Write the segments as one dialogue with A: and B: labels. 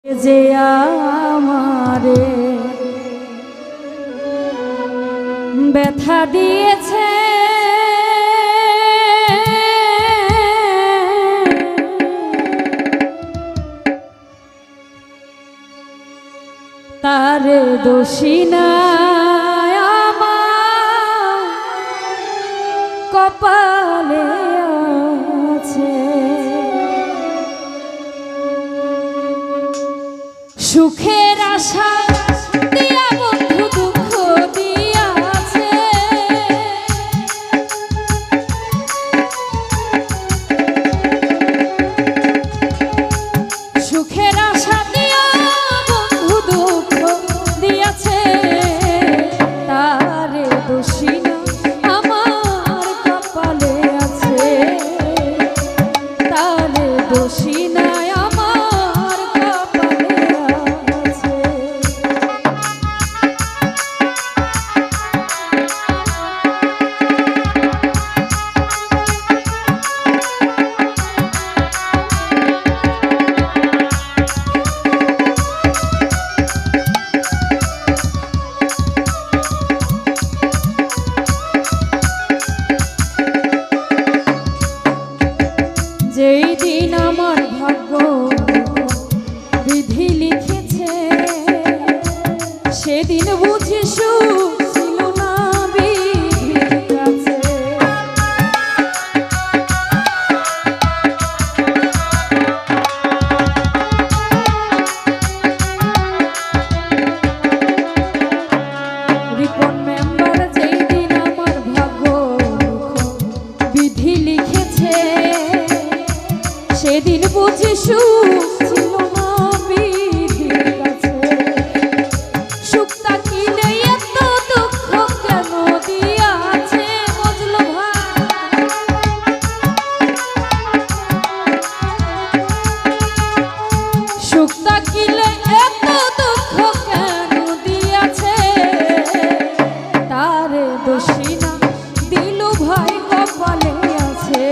A: যে আমারে ব্যথা দিয়েছে তার দোষী না আমার কপালে আছে। সুখের আশা দিয়া বন্ধু দুঃখ দিয়াছে, সুখের আশা দিয়া বন্ধু দুঃখ দিয়াছে, তারে দোষী না আমার কপালে আছে, তারে দোষী না যেই দিন আমার ভাগ্য বিধি লিখেছে, সেদিন বুঝি সুখ ছিল না বিধির কাছে। রিপন মেম্বার যেই দিন আমার ভাগ্য বিধি লিখেছে, সেদিন বুঝি সুখ ছিল না বিধির কাছে। সুখটা কিনে এত দুঃখ কেন দিয়াছে মজলু ভাই, সুখটা কিনে এত দুঃখ কেন দিয়াছে, তারে দোষী না দিলু ভাই কপালে আছে,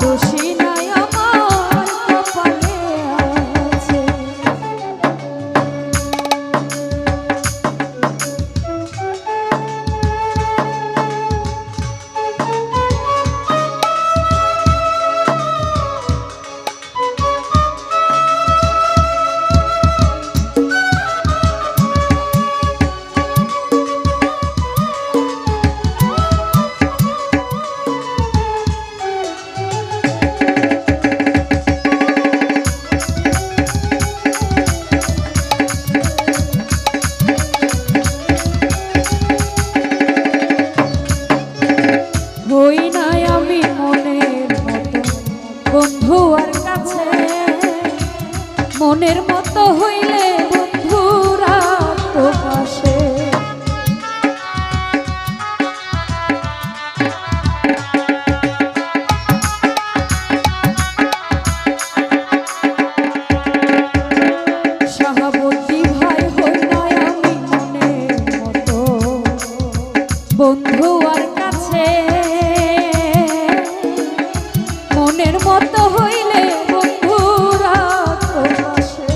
A: দোষী নাই আমার কপালে আছে। হই নাই আমি মনের মতো বন্ধু আর কাছে, মনের মতো হইলে বন্ধুরা তো পাশে। শাহাবুদ্দি ভাই হই নাই আমি মনের মতো বন্ধু আর কাছে, মনের মতো হইলে বন্ধুরা তো পাশে।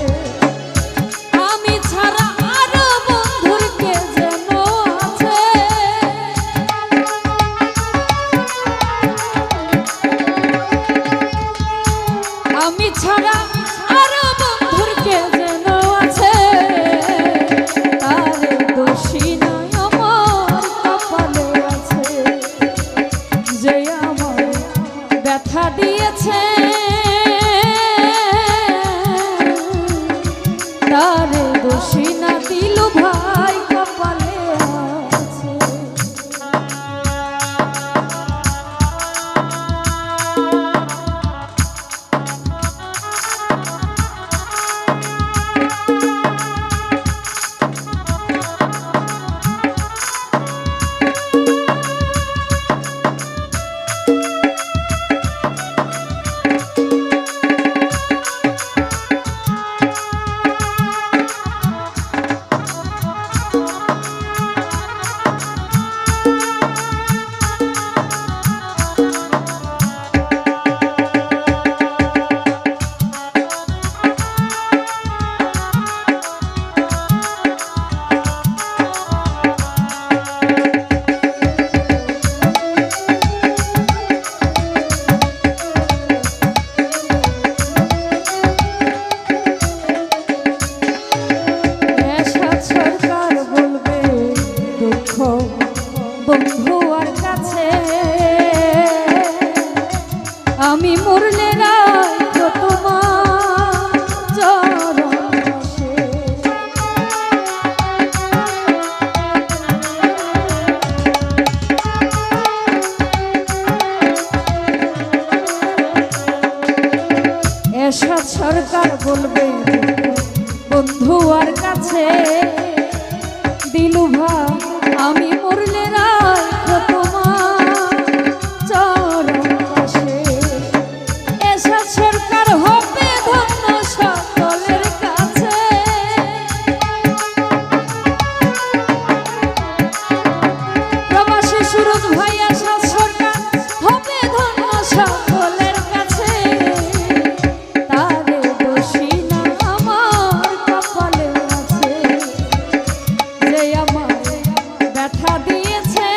A: সরকার বলবে বন্ধু আর কাছে দিলু ভাই আমি মরলে রাখো তোমার চরণ পাশে এরশাদ সরকার হবে ধন্য সকলের কাছে প্রবাসী সুরজ ভাই এরশাদ সরকার হবে ধন্য সকলের কাছে তারে দোষী না আমার কপালে আছে যে আমার ব্যথা দিয়েছে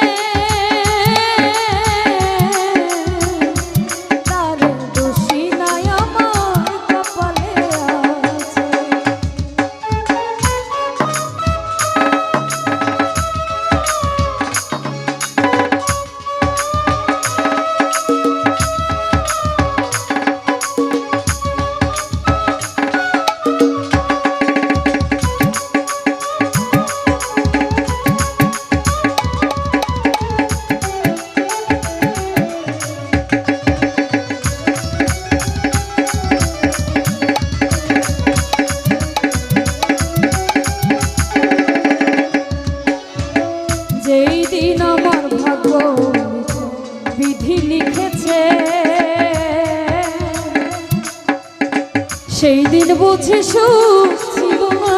A: তারে দোষী নাই আমার কপালে আছে যেই দিন আমার ভাগ্য বিধি লিখেছে সেই দিন বুঝি সুখ ছিল না